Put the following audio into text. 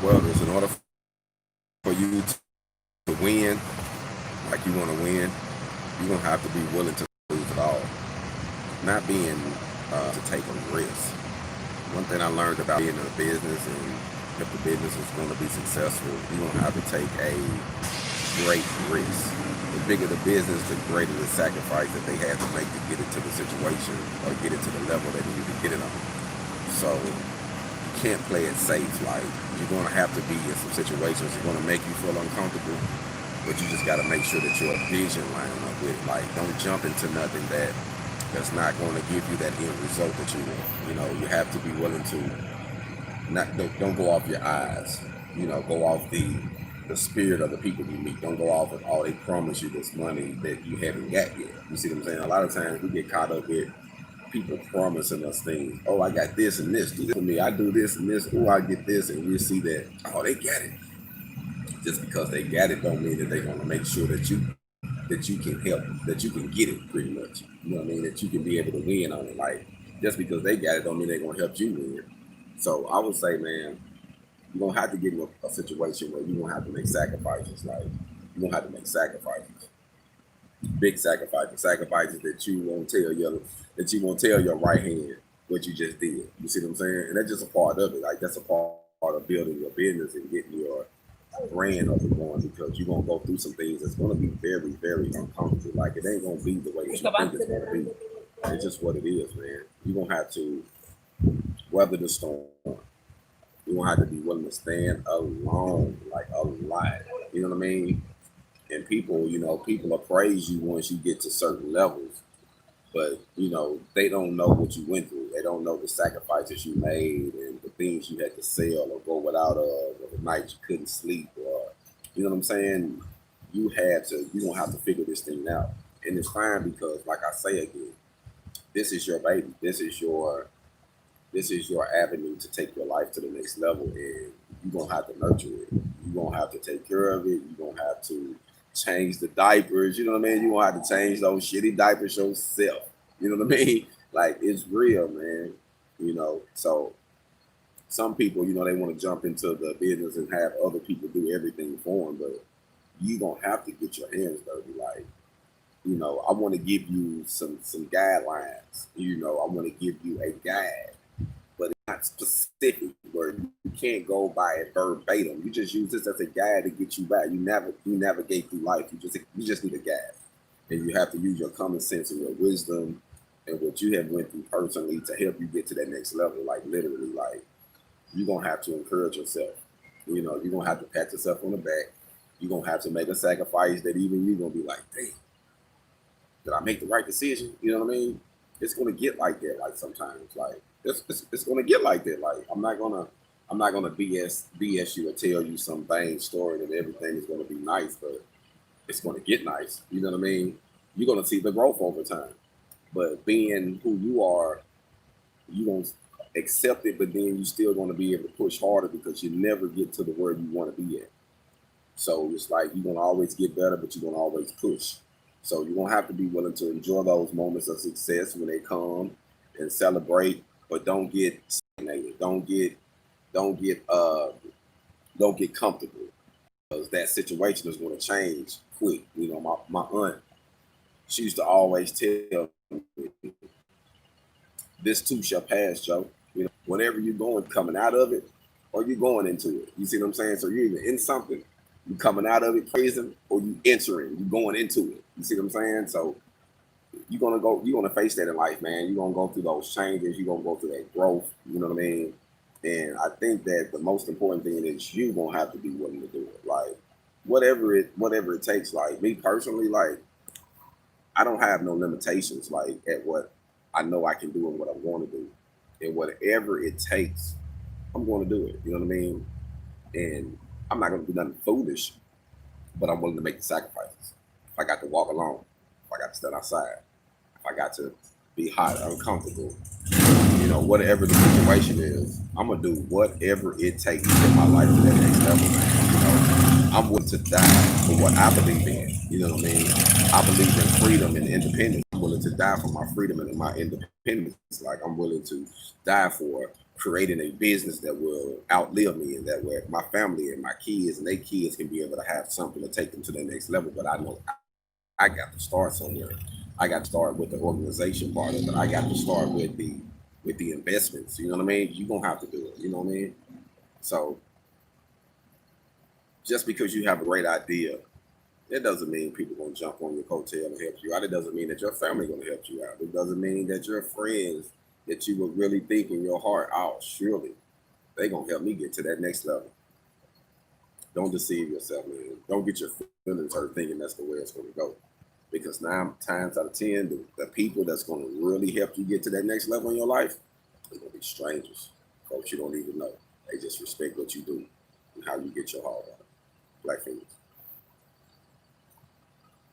Welders, in order for you to win, like you want to win, you're gonna have to be willing to lose it all. Not being to take a risk. One thing I learned about being in a business, and if the business is going to be successful, you're gonna have to take a great risk. The bigger the business, the greater the sacrifice that they had to make to get it to the situation or get it to the level that you need to get it on. So you can't play it safe. Like, you're gonna have to be in some situations that are gonna make you feel uncomfortable, but you just gotta make sure that your vision lining up with it. Like, don't jump into nothing that's not going to give you that end result that you want. You have to be willing to not don't go off your eyes. Go off the spirit of the people you meet. Don't go off of all they promise you this money that you haven't got yet. You see what I'm saying? A lot of times we get caught up with people promising us things. Oh, I got this and this. Do this for me. I do this and this. Oh, I get this, and we see that. Oh, they got it. Just because they got it don't mean that they're gonna make sure that you can help, that you can get it pretty much. You know what I mean? That you can be able to win on it. Like, just because they got it don't mean they're gonna help you win. So I would say, man, you're gonna have to get in a situation where you're gonna have to make sacrifices. Like, you're gonna have to make sacrifices. Big sacrifices that you won't tell your right hand what you just did. You see what I'm saying? And that's just a part of it. Like, that's a part of building your business and getting your brand up and going, because you're gonna go through some things that's gonna be very, very uncomfortable. Like, it ain't gonna be the way that you think it's gonna be. It's just what it is, man. You're gonna have to weather the storm. You're gonna have to be willing to stand alone, like, a lot. You know what I mean? And people appraise you once you get to certain levels, but they don't know what you went through. They don't know the sacrifices you made and the things you had to sell or go without or the nights you couldn't sleep, or you know what I'm saying. You're gonna have to figure this thing out, and it's fine, because, like I say again, this is your baby. This is your avenue to take your life to the next level, and you're gonna have to nurture it. You're gonna have to take care of it. You're gonna have to change the diapers. You know what I mean? You're gonna have to change those shitty diapers yourself. You know what I mean? Like, it's real, man. So some people, they want to jump into the business and have other people do everything for them, but you don't have to get your hands dirty. Like, I want to give you some guidelines. I want to give you a guide, but it's not specific where you can't go by it verbatim. You just use this as a guide to get you by. You navigate through life. You just need a guide, and you have to use your common sense and your wisdom and what you have went through personally to help you get to that next level. Like, literally, like, you're gonna have to encourage yourself. You're gonna have to pat yourself on the back. You're gonna have to make a sacrifice that even you're gonna be like, damn, did I make the right decision? You know what I mean? It's gonna get like that. Like, sometimes, like, it's gonna get like that. Like, I'm not gonna BS you or tell you some vain story that everything is gonna be nice, but it's gonna get nice. You know what I mean? You're gonna see the growth over time. But being who you are, you gonna accept it, but then you still gonna be able to push harder, because you never get to the where you want to be at. So it's like you're gonna always get better, but you're gonna always push. So you're gonna have to be willing to enjoy those moments of success when they come and celebrate, but don't get stagnated. Don't get comfortable, because that situation is gonna change quick. My aunt, she used to always tell me, this too shall pass, Joe. Whenever you're going, coming out of it, or you're going into it. You see what I'm saying? So you're either in something, you coming out of it praising, or you entering, you going into it. You see what I'm saying? So you're gonna face that in life, man. You're gonna go through those changes, you're gonna go through that growth, you know what I mean? And I think that the most important thing is you gonna have to be willing to do it. Like, whatever it takes. Like, me personally, like, I don't have no limitations, like, at what I know I can do and what I'm going to do. And whatever it takes, I'm going to do it. You know what I mean? And I'm not going to do nothing foolish, but I'm willing to make the sacrifices. If I got to walk alone, if I got to stand outside, if I got to be hot, uncomfortable, whatever the situation is, I'm going to do whatever it takes to get my life to that next level, man. I'm willing to die for what I believe in. You know what I mean? I believe in freedom and independence. I'm willing to die for my freedom and my independence. Like, I'm willing to die for creating a business that will outlive me, and that way my family and my kids and their kids can be able to have something to take them to the next level. But I know I got to start somewhere. I got to start with the organization part of it. I got to start with the investments. You know what I mean? You're gonna have to do it. You know what I mean? So just because you have a great idea, it doesn't mean people gonna jump on your coattail and help you out. It doesn't mean that your family gonna help you out. It doesn't mean that your friends that you would really think in your heart, oh, surely they gonna help me get to that next level. Don't deceive yourself, man. Don't get your feelings hurt thinking that's the way it's gonna go. Because 9 times out of 10, the people that's gonna really help you get to that next level in your life are gonna be strangers. Folks you don't even know. They just respect what you do and how you get your heart out. Black females.